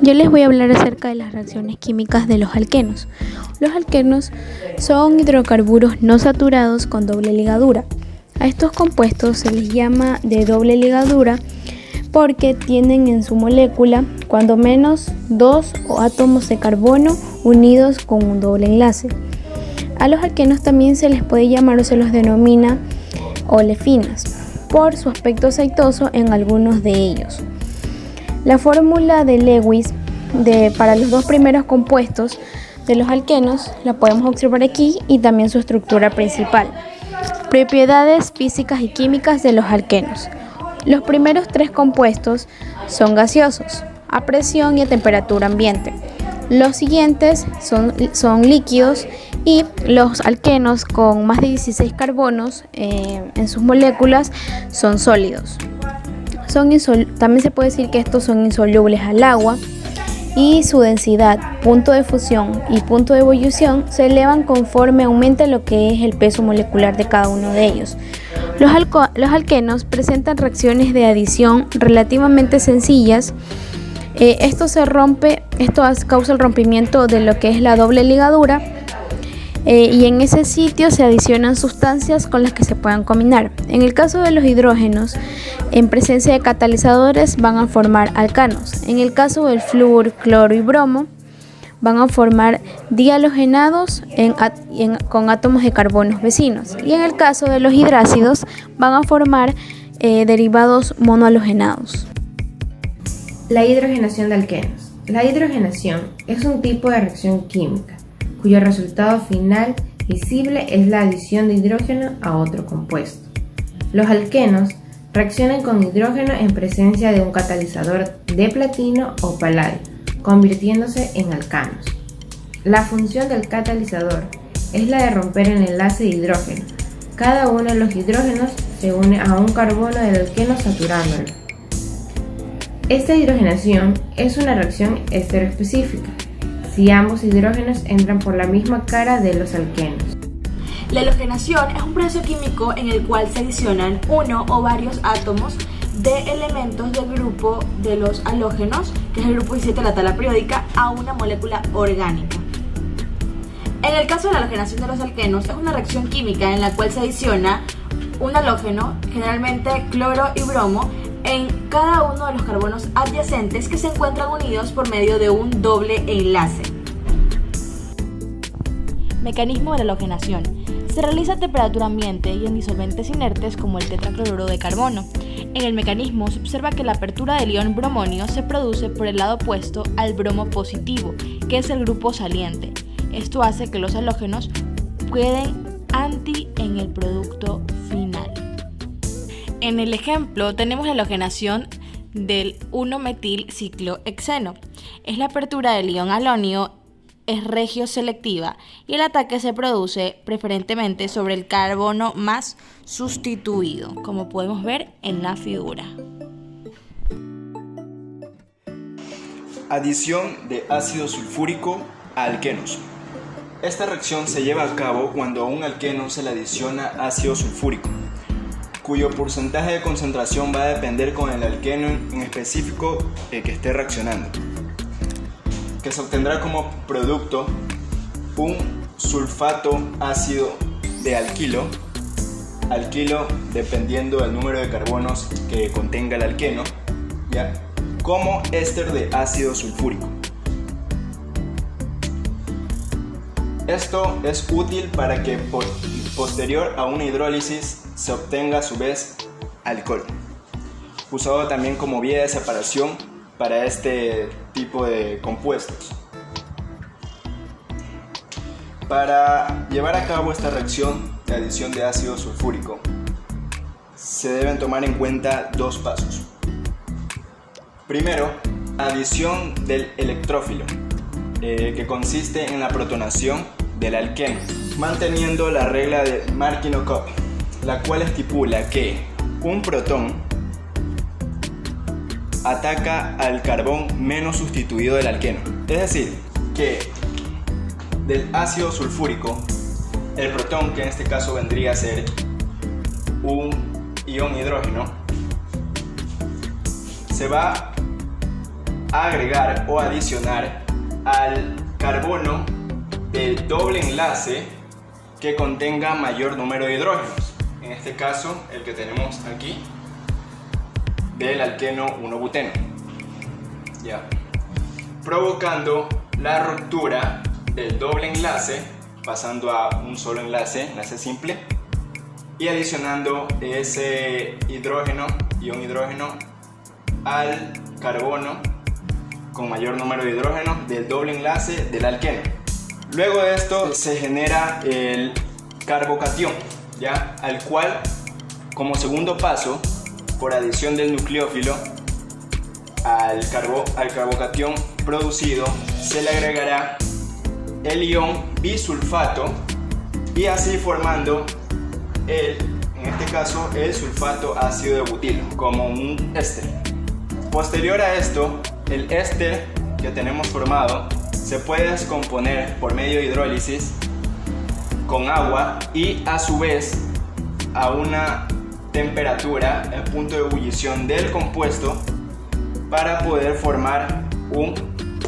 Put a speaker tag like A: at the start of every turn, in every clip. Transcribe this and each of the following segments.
A: Yo les voy a hablar acerca de las reacciones químicas de los alquenos. Los alquenos son hidrocarburos no saturados con doble ligadura. A estos compuestos se les llama de doble ligadura porque tienen en su molécula cuando menos dos átomos de carbono unidos con un doble enlace. A los alquenos también se les puede llamar o se los denomina olefinas por su aspecto aceitoso en algunos de ellos. La fórmula de Lewis para los dos primeros compuestos de los alquenos la podemos observar aquí y también su estructura principal. Propiedades físicas y químicas de los alquenos. Los primeros tres compuestos son gaseosos, a presión y a temperatura ambiente. Los siguientes son líquidos y los alquenos con más de 16 carbonos en sus moléculas son sólidos. También se puede decir que estos son insolubles al agua y su densidad, punto de fusión y punto de ebullición se elevan conforme aumenta lo que es el peso molecular de cada uno de ellos. Los alquenos presentan reacciones de adición relativamente sencillas. Esto causa el rompimiento de lo que es la doble ligadura y en ese sitio se adicionan sustancias con las que se puedan combinar. En el caso de los hidrógenos, en presencia de catalizadores van a formar alcanos. En el caso del flúor, cloro y bromo, van a formar dihalogenados con átomos de carbonos vecinos. Y en el caso de los hidrácidos, van a formar derivados monohalogenados.
B: La hidrogenación de alquenos. La hidrogenación es un tipo de reacción química cuyo resultado final visible es la adición de hidrógeno a otro compuesto. Los alquenos reaccionan con hidrógeno en presencia de un catalizador de platino o paladio, convirtiéndose en alcanos. La función del catalizador es la de romper el enlace de hidrógeno. Cada uno de los hidrógenos se une a un carbono del alqueno saturándolo. Esta hidrogenación es una reacción estereoespecífica si ambos hidrógenos entran por la misma cara de los alquenos.
C: La halogenación es un proceso químico en el cual se adicionan uno o varios átomos de elementos del grupo de los halógenos, que es el grupo 17 de la tabla periódica, a una molécula orgánica. En el caso de la halogenación de los alquenos, es una reacción química en la cual se adiciona un halógeno, generalmente cloro y bromo, en cada uno de los carbonos adyacentes que se encuentran unidos por medio de un doble enlace. Mecanismo de la halogenación. Se realiza a temperatura ambiente y en disolventes inertes como el tetracloruro de carbono. En el mecanismo se observa que la apertura del ion bromonio se produce por el lado opuesto al bromo positivo, que es el grupo saliente. Esto hace que los halógenos queden anti en el producto final. En el ejemplo tenemos la halogenación del 1-metil-ciclohexeno. Es la apertura del ion halonio, es regioselectiva y el ataque se produce preferentemente sobre el carbono más sustituido, como podemos ver en la figura.
D: Adición de ácido sulfúrico a alquenos. Esta reacción se lleva a cabo cuando a un alqueno se le adiciona ácido sulfúrico, cuyo porcentaje de concentración va a depender con el alqueno en específico que esté reaccionando, que se obtendrá como producto un sulfato ácido de alquilo dependiendo del número de carbonos que contenga el alqueno, ¿ya? Como éster de ácido sulfúrico. Esto es útil para que posterior a una hidrólisis se obtenga a su vez alcohol, usado también como vía de separación para este tipo de compuestos. Para llevar a cabo esta reacción de adición de ácido sulfúrico, se deben tomar en cuenta dos pasos. Primero, adición del electrófilo, que consiste en la protonación del alqueno, manteniendo la regla de Markinov-Koppe, la cual estipula que un protón ataca al carbón menos sustituido del alqueno. Es decir, que del ácido sulfúrico, el protón, que en este caso vendría a ser un ion hidrógeno, se va agregar o adicionar al carbono del doble enlace que contenga mayor número de hidrógenos. En este caso, el que tenemos aquí del alqueno 1-buteno. Ya. Provocando la ruptura del doble enlace, pasando a un solo enlace simple, y adicionando ese hidrógeno, ion hidrógeno, al carbono con mayor número de hidrógenos del doble enlace del alqueno. Luego de esto se genera el carbocatión, ¿ya? Al cual, como segundo paso, por adición del nucleófilo al carbocatión producido, se le agregará el ion bisulfato, y así formando en este caso el sulfato ácido de butilo como un éster. Posterior a esto, el éster que tenemos formado se puede descomponer por medio de hidrólisis con agua y a su vez a una temperatura, el punto de ebullición del compuesto, para poder formar un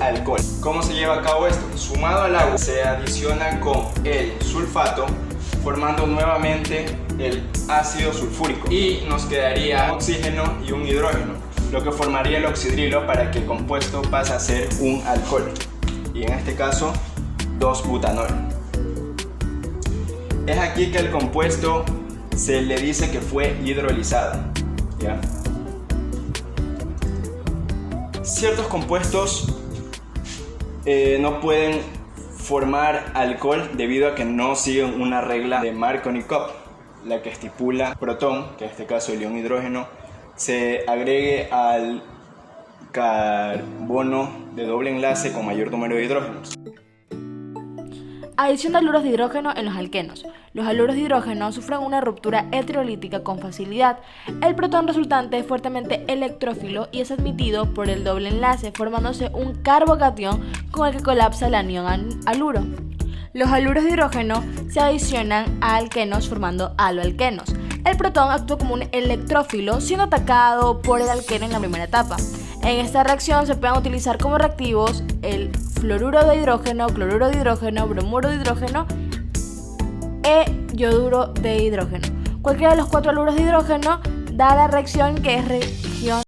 D: alcohol. ¿Cómo se lleva a cabo esto? Sumado al agua se adiciona con el sulfato, formando nuevamente el ácido sulfúrico, y nos quedaría un oxígeno y un hidrógeno, lo que formaría el oxidrilo para que el compuesto pase a ser un alcohol, y en este caso 2-butanol. Es aquí que el compuesto se le dice que fue hidrolizado, ¿ya? Ciertos compuestos no pueden formar alcohol debido a que no siguen una regla de Markovnikov, la que estipula protón, que en este caso el ion hidrógeno, se agregue al carbono de doble enlace con mayor número de hidrógenos.
C: Adición de haluros de hidrógeno en los alquenos. Los haluros de hidrógeno sufren una ruptura heterolítica con facilidad. El protón resultante es fuertemente electrófilo y es admitido por el doble enlace, formándose un carbocatión con el que colapsa el anión haluro. Los haluros de hidrógeno se adicionan a alquenos formando haloalquenos. El protón actúa como un electrófilo, siendo atacado por el alqueno en la primera etapa. En esta reacción se pueden utilizar como reactivos el fluoruro de hidrógeno, cloruro de hidrógeno, bromuro de hidrógeno e yoduro de hidrógeno. Cualquiera de los 4 haluros de hidrógeno da la reacción que es